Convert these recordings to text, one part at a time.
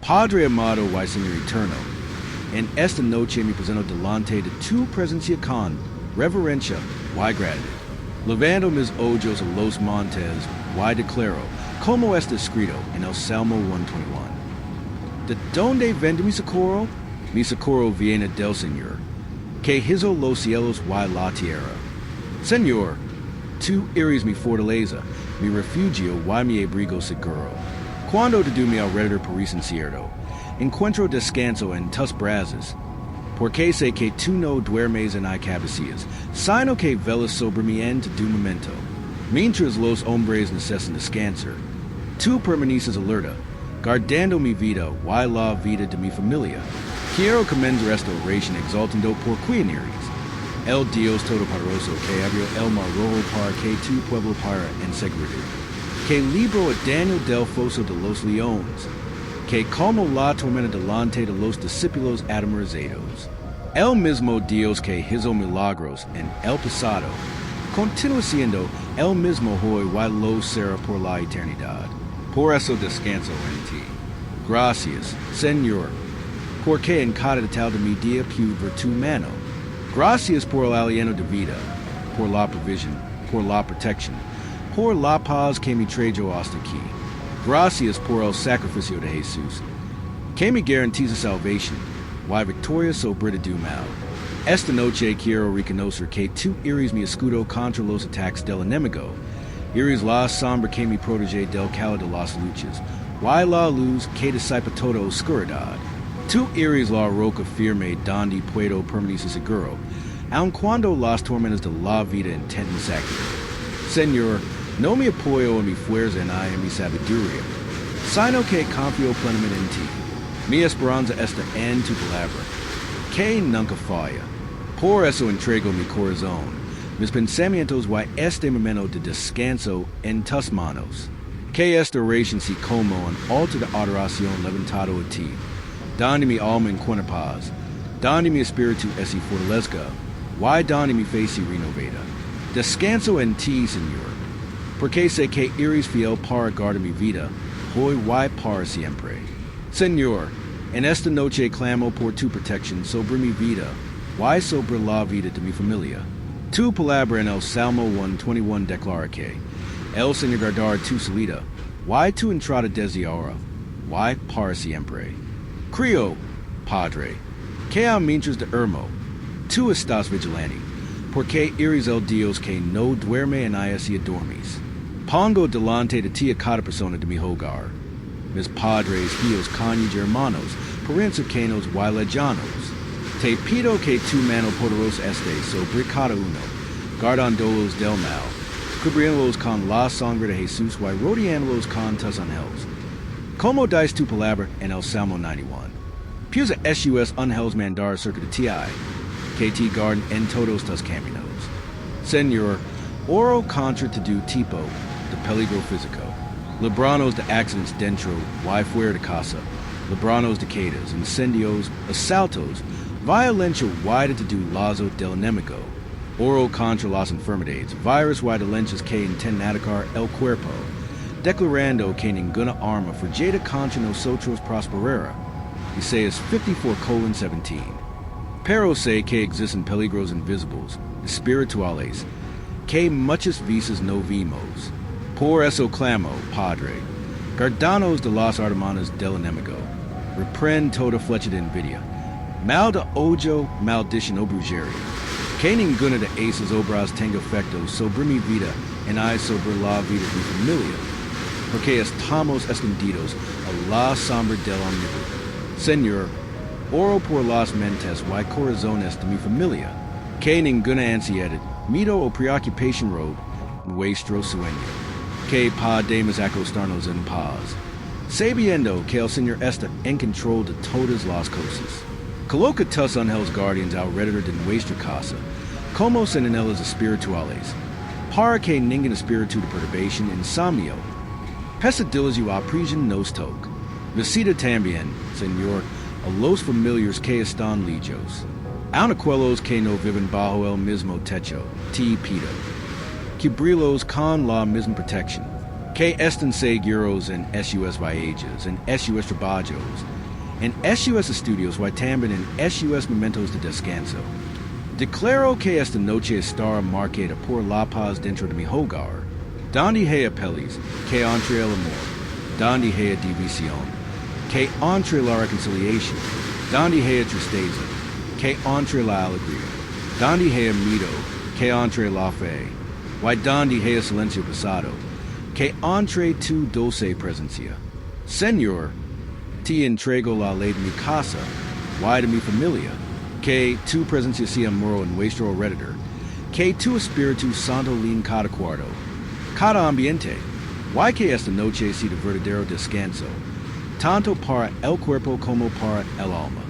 Padre amado y señor eterno, en esta noche me presento delante de tu presencia con reverencia y gratitud. Levando mis ojos a los montes y declaro, como está escrito en el Salmo 121. ¿De dónde viene mi socorro? Mi socorro viene del Señor, que hizo los cielos y la tierra. Señor, tú eres mi fortaleza, mi refugio y mi abrigo seguro. Cuando de mi alrededor parece incierto, encuentro descanso en tus brazos. Porque sé que tú no duermes en cabecillas, sino que velas sobre mí en tu momento. Mientras los hombres necesitan descansar, tú permaneces alerta, guardando mi vida y la vida de mi familia. Quiero comenzar esta oración exaltando por quién eres. El Dios Todopoderoso que abrió el mar rojo para que tu pueblo para en seguridad. Que libró a Daniel del foso de los leones. Que calmó la tormenta delante de los discípulos atemorizados. El mismo Dios que hizo milagros en el pasado, continúa siendo el mismo hoy y lo será por la eternidad. Por eso descanso en ti. Gracias, Señor, porque en cada detalle de mi día pude ver tu mano. Gracias por el aliento de vida, por la provisión, por la protección, por la paz que me trajo hasta aquí. Gracias por el sacrificio de Jesús, que me garantiza salvación y victoria sobre el mal. Esta noche quiero reconocer que tú eres mi escudo contra los ataques del enemigo. Eres la sombra que me protege del calor de las luchas, y la luz que disipa toda oscuridad. Tú eres la roca firme donde puedo permanecer seguro, aun cuando las tormentas de la vida intenten saquear. Señor, no me apoyo en mi fuerza ni en mi sabiduría, sino que confío plenamente en ti. Mi esperanza está en tu palabra, que nunca falla. Por eso entrego mi corazón, mis pensamientos y este momento de descanso en tus manos. Que esta oración se como un altar de adoración levantado a ti, donde mi alma encuentra paz, donde mi espíritu se fortalezca, y donde mi fe se renovada. Descanso en ti, Señor, porque sé que eres fiel para guardar mi vida, hoy y para siempre. Señor, en esta noche clamo por tu protección sobre mi vida, y sobre la vida de mi familia. Tu palabra en el Salmo 121 declara que el Señor guardará tu salida, y tu entrada desde ahora, y para siempre. Creo, Padre, que a mientras de hermano, tú estás vigilante, porque eres el Dios que no duerme en ella si dormis. Pongo delante de ti a cada persona de mi hogar, mis padres, hijos, cónyuges, hermanos, parientes cercanos y lejanos. Te pido que tu mano poderosa esté sobre cada uno, guardándolos del mal, cubriéndolos con la sangre de Jesús y rodeándolos con tus ángeles. Como dice tu palabra en el Salmo 91. Piensa SUS ángeles mandar cerca de ti, que te guarden en todos tus caminos. Señor, oro contra todo tipo de peligro físico. Libranos de accidentes dentro y fuera de casa. Libranos de quedas, incendios, asaltos, violencia y de todo lazo del enemigo. Oro contra las enfermedades, virus y dolencias que intenten atacar el cuerpo. Declarando que ninguna arma forjada contra nosotros prosperará. Isaías 54:17. Pero sé que existen peligros invisibles, espirituales, que muchas veces no vimos. Por eso clamo, Padre, guardanos de las armadas del enemigo. Reprend toda flecha de envidia. Mal de odio, maldición o brujería. Que ninguna de esas obras tenga efecto sobre mi vida y sobre la vida de mi familia. Porque estamos escondidos a la sombra del omnipotente. Señor, oro por las mentes y corazones de mi familia, que ninguna ansiedad, miedo o preocupación robe nuestro sueño, que podamos acostarnos en paz, sabiendo que el Señor está en control de todas las cosas. Coloca tus ángeles guardians alrededor de nuestra casa, como sentinelas espirituales, para que ningún espíritu de perturbación, insomnio, pesadillas o opresión nos toque. Visita también, Señor, a los familiares que están lejos, aun aquellos que no viven bajo el mismo techo, te pido. Cubrirlos con la misma protección. Que están seguros en sus viajes, en sus trabajos, en sus estudios, y también en sus momentos de descanso. Declaro que esta noche estará marcada por la paz dentro de mi hogar, donde haya pelis, que entre el amor, donde haya división, que entre la reconciliación, donde haya tristeza, que entre la alegría, donde haya miedo, que entre la fe, y donde haya silencio pasado, que entre tu dulce presencia. Señor, te entrego la ley de mi casa, y de mi familia, que tu presencia sea moro en nuestro alrededor, que tu Espíritu Santo en cada cuarto, cada ambiente, y que esta noche sea de verdadero descanso, tanto para el cuerpo como para el alma.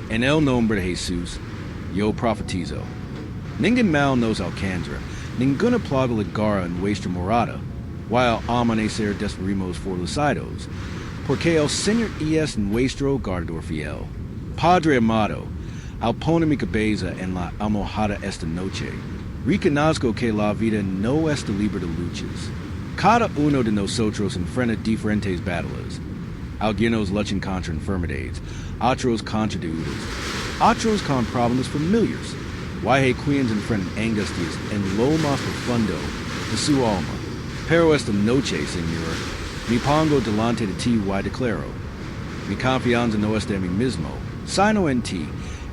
En el nombre de Jesús, yo profetizo. Ningún mal nos alcanza, ninguna plaga llegará en nuestra morada, while amanecer desperimos fortalecidos, porque el Señor es nuestro guardador fiel. Padre amado, al poner mi cabeza en la almohada esta noche, reconozco que la vida no está libre de luchas. Cada uno de nosotros enfrenta diferentes batallas. Algunos luchan contra enfermedades, otros contra deudas, otros con problemas familiares. Y quienes enfrentan angustias en lo más profundo de su alma. Pero esta noche, Señor, me pongo delante de ti y declaro, mi confianza no está en mí mismo, sino en ti,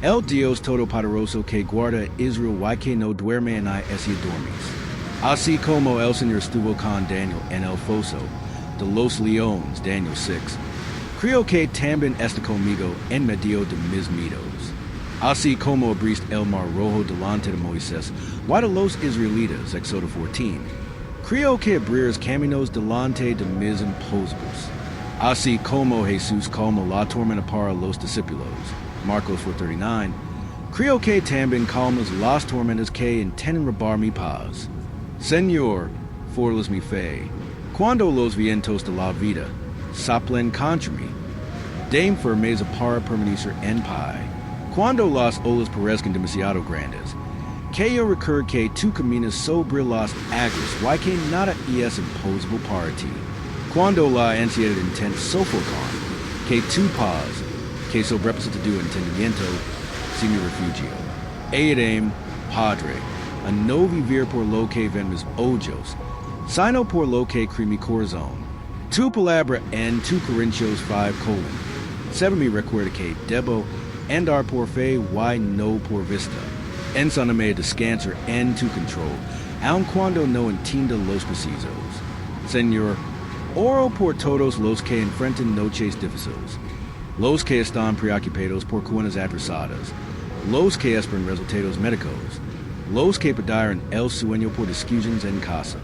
el Dios Todopoderoso que guarda a Israel y que no duerme en ese dormis. Así como el Señor estuvo con Daniel en el foso de los leones, Daniel 6, creo que también está conmigo en medio de mis miedos. Así como abriste el mar rojo delante de Moisés y de los israelitas, Éxodo 14, creo que abrirás caminos delante de mis imposibles. Así como Jesús calmó la tormenta para los discípulos, Marcos 4:39, creo que también calmas las tormentas que intenten robar mi paz. Señor, fortalece mi fe. Cuando los vientos de la vida soplen contra mí, dame firmeza para permanecer en paz. Cuando las olas parezcan demasiado grandes, que yo recuerde que tú caminas sobre las aguas y que nada es imposible para ti. Cuando la ansiedad intenta sofocar, que tu paz, que sobrepasa tu entendimiento, sea mi refugio. Ayúdame, Padre, a no vivir por lo que ven mis ojos, sino por lo que cree mi corazón. Tu palabra en 2 Corintios 5:7 me recuerda que debo andar por fe y no por vista. Enséñame a descansar en tu control, aun cuando no entienda los precisos. Señor, oro por todos los que enfrentan noches difíciles, los que están preocupados por cuentas atrasadas, los que esperan resultados médicos, los que perdieron el sueño por discusiones en casa,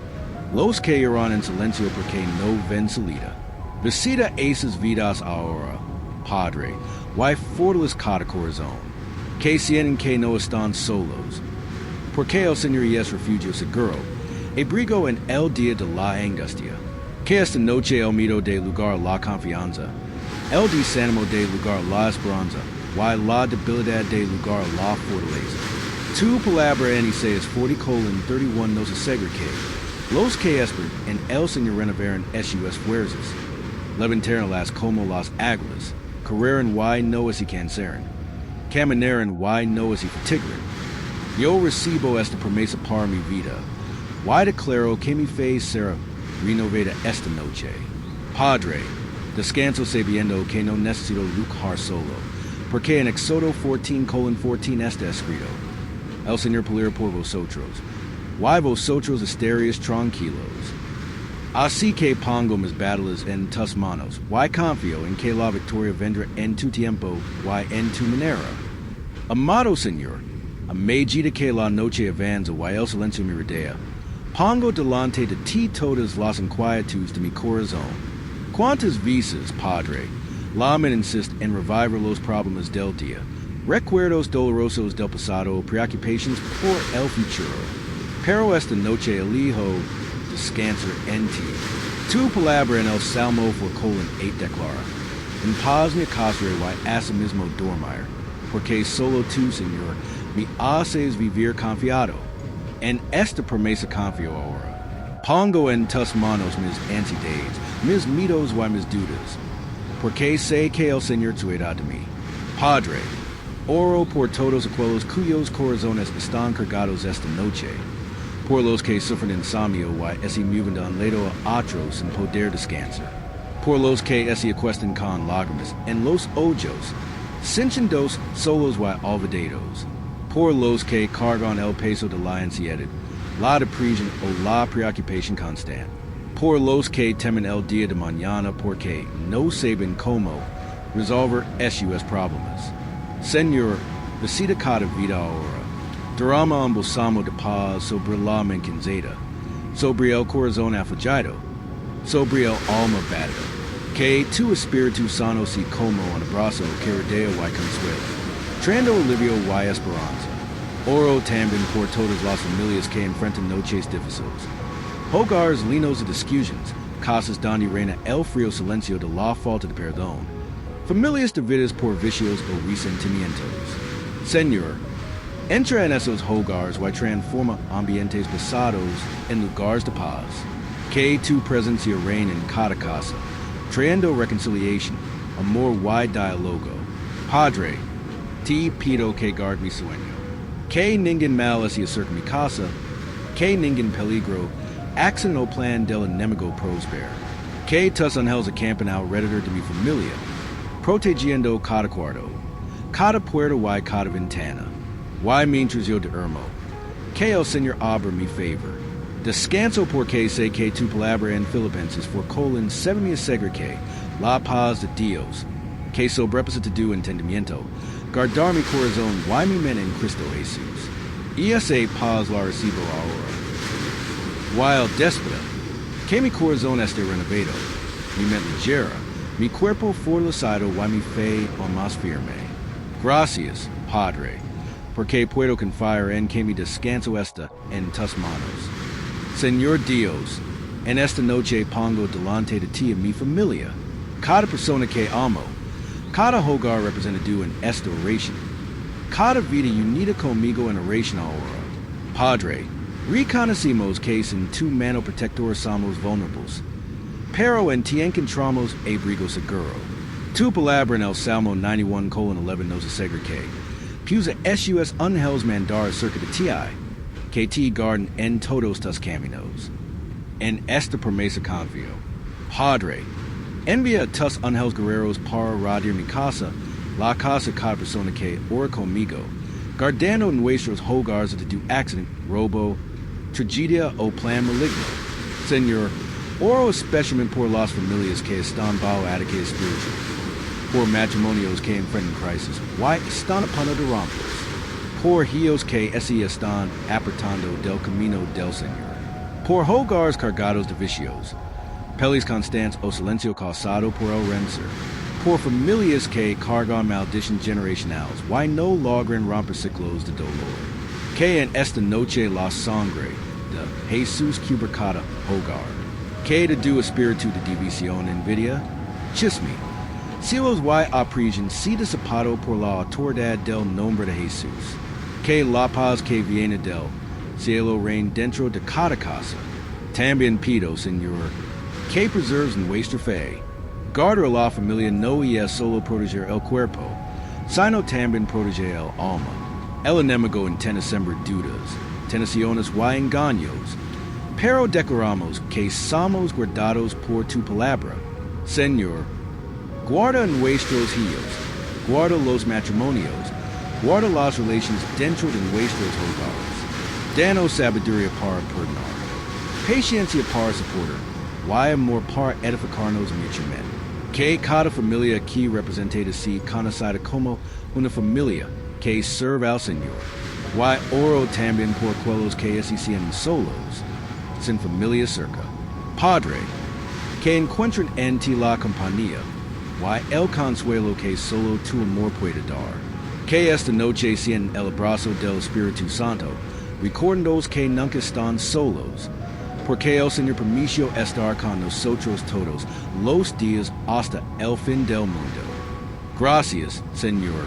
los que lloran en silencio porque no ven salida. Visita esas vidas ahora, Padre, y fortalece cada corazón, que sienten que no están solos, porque el Señor es refugio seguro, abrigo en el día de la angustia, que esta noche el miedo de lugar la confianza, el desánimo de lugar la esperanza, y la debilidad de lugar la fortaleza. Tu palabra en Isaías 40:31 nos asegura que los que esperan en el Señor renovarán sus fuerzas, levantarán las como las águilas, correrán y no se cansarán, caminarán y no se fatigarán. Yo recibo esta promesa para mi vida, y declaro que mi fe será renovada esta noche. Padre, descanso sabiendo que no necesito luchar solo, porque en Éxodo 14:14 está escrito, el Señor peleará por vosotros, y vosotros estaréis tranquilos. Así que pongo mis batallas en tus manos, y confío en que la victoria vendrá en tu tiempo y en tu manera. Amado Señor, a medida que la noche avanza y el silencio me rodea, pongo delante de ti todas las inquietudes de mi corazón. ¿Cuántas veces, Padre, la mente insiste en revivir los problemas del día, recuerdos dolorosos del pasado, preocupaciones por el futuro? Pero esta noche elijo descansar en ti. Tu palabra en el Salmo 4:8 declara, en paz me acostaré y asimismo dormir, porque solo tú, Señor, me haces vivir confiado. En esta promesa confío ahora. Pongo en tus manos mis ansiedades, mis mitos y mis dudas. Porque sé que el Señor cuida de mí. Padre, oro por todos aquellos cuyos corazones están cargados esta noche. Por los que sufren insomnio y se mueven de un lado a otro sin poder descansar. Por los que se acuestan con lágrimas en los ojos, cinchando solos y olvidados. Por los que cargan el peso de la ansiedad, la depresión o la preocupación constante. Por los que temen el día de mañana porque no saben cómo resolver esos problemas. Señor, visita cada vida ahora. Derrama un balsamo de paz sobre la menquenzada, sobre el corazón afligido, sobre el alma batida. Que tu Espíritu Santo se como un abrazo que rodea y consuela, trayendo alivio y esperanza. Oro también por todas las familias que enfrentan noches difíciles. Hogares llenos de discusiones, casas donde reina el frío silencio de la falta de perdón. Familias divididas por vicios o resentimientos. Señor, entra en esos hogares y transforma ambientes pesados en lugares de paz. Que tu presencia reine en cada casa, trayendo reconciliación, amor y diálogo. Padre, te pido que guarde mi sueño. Que ningún mal se acerque a mi casa, que ningún peligro, accidente o plan del enemigo prospere. Que tus ángeles acampen alrededor de mi familia, protegiendo cada cuarto, cada puerta y cada ventana. Y mientras yo duermo, que el Señor abra mi favor. Descanso porque sé que tu palabra en Filipenses forcolon 7 me asegura que la paz de Dios, que sobrepasa tu entendimiento, guardar mi corazón y mi mente en Cristo Jesús. Y esa paz la recibo ahora. While déspota, que mi corazón esté renovado, mi mente ligera, mi cuerpo fortalecido y mi fe aún más firme. Gracias, Padre, porque puedo confiar en que mi descanso está en tus manos. Señor Dios, en esta noche pongo delante de ti a mi familia, cada persona que amo, cada hogar representado en esta oración, cada vida unida conmigo en oración ahora. Padre, reconocemos que sin tu mano protectora somos vulnerables, pero en ti encontramos abrigo seguro. Tu palabra en el Salmo 91:11 nos asegura que pusa esos ángeles mandar cerca de ti, que te guarden en todos tus caminos. En esta promesa confío. Padre, envía tus ángeles guerreros para rodear mi casa, la casa de cada persona que ora conmigo, guardando nuestros hogares de tu accidente, robo, tragedia o plan maligno. Señor, oro especialmente por las familias que están bajo ataque espiritual, por matrimonios que enfrentan crisis, y están a punto de romperse, por hijos que se están apartando del camino del Señor, por hogares cargados de vicios, pelis constantes o silencio causado por el rencor, por familias que cargan maldiciones generacionales y no logran romper ciclos de dolor, que en esta noche la sangre de Jesús cubra cada hogar, que de tu espíritu de división, envidia, chisme, celos y opresión sea disipado por la autoridad del nombre de Jesús, que la paz que viene del cielo reine dentro de cada casa. También pido, Señor, que preserves nuestra fe. Guarda la familia no es solo proteger el cuerpo, sino también proteger el alma. El enemigo intenta sembrar dudas, tentaciones y engaños, pero declaramos que somos guardados por tu palabra. Señor, guarda nuestros hijos, guarda los matrimonios, guarda las relaciones dentro de nuestros hogares. Danos sabiduría para perdonar, paciencia para soportar, y amor para edificarnos mutuamente. Que cada familia aquí representada sea conocida como una familia que sirve al Señor. Y oro también por aquellos que se sienten solos, sin familia cerca. Padre, que encuentren en ti la compañía y el consuelo que solo tu amor puede dar. Que esta noche sientan el abrazo del Espíritu Santo, recordando que nunca están solos, porque el Señor permitió estar con nosotros todos los días hasta el fin del mundo. Gracias, Señor,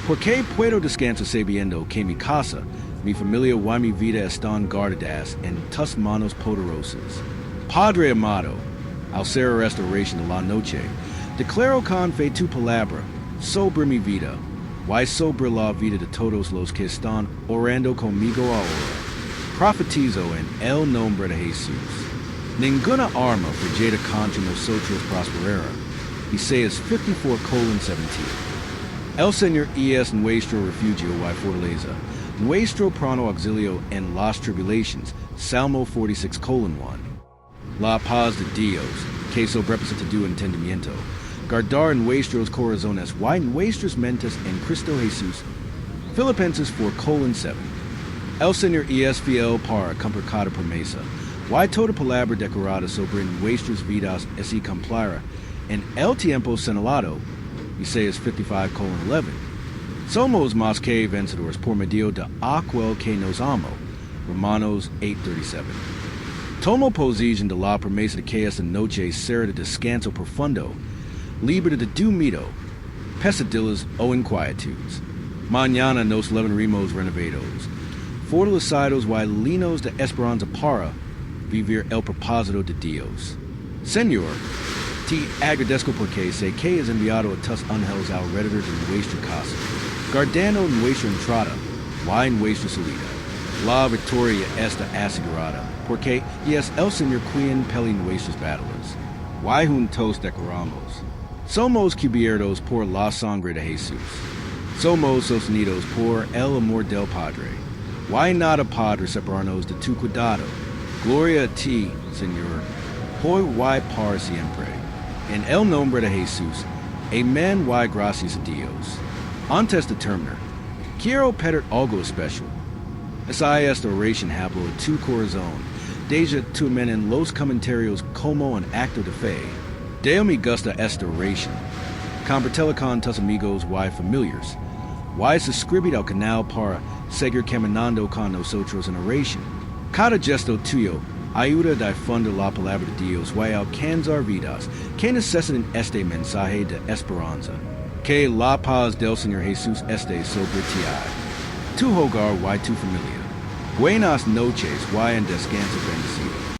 porque puedo descansar sabiendo que mi casa, Mi familia y mi vida están guardadas en tus manos poderosas. Padre amado, al ser restauración de la noche, declaro con fe tu palabra sobre mi vida, y sobre la vida de todos los que están orando conmigo ahora. Profetizo en el nombre de Jesús. Ninguna arma forjada contra nosotros prosperará. Isaías 54:17. El Señor es nuestro refugio y fortaleza, nuestro pronto auxilio en las tribulaciones. Salmo 46:1. La paz de Dios, que sobrepasa tu entendimiento, guardar nuestros corazones y nuestras mentes en Cristo Jesús. Filipenses 4:7. El Señor es fiel para cumplir cada promesa, y toda palabra declarada sobre nuestras vidas es y cumplirá en el tiempo señalado. Isaías 55:11. Somos más que vencedores por medio de aquel que nos amó. Romanos 8:37. Tomo posesión de la promesa de que esta noche será de descanso profundo, libre de tu miedo, pesadillas o inquietudes. Mañana nos levantaremos renovados, fortalecidos y llenos de esperanza para vivir el propósito de Dios. Señor, te agradezco porque sé que has enviado a tus ángeles alrededor de nuestra casa, guardando nuestra entrada y nuestra salida. La victoria está asegurada, porque es el Señor quien pelea nuestras batallas. Y juntos declaramos: somos cubiertos por la sangre de Jesús. Somos sostenidos por el amor del Padre. Y nada podrá separarnos de tu cuidado. Gloria a ti, Señor, hoy y para siempre. En el nombre de Jesús, amén y gracias a Dios. Antes de terminar, quiero pedir algo especial. Esta oración hablo a tu corazón. Deja tu mente en los comentarios como un acto de fe. Deo me gusta esta oración. Compartela con tus amigos y familiares. Y suscríbete al canal para seguir caminando con nosotros en oración. Cada gesto tuyo ayuda a difundir la palabra de Dios y alcanzar vidas que necesitan este mensaje de esperanza. Que la paz del Señor Jesús esté sobre ti, tu hogar y tu familia. Buenas noches y en descanso bendecido.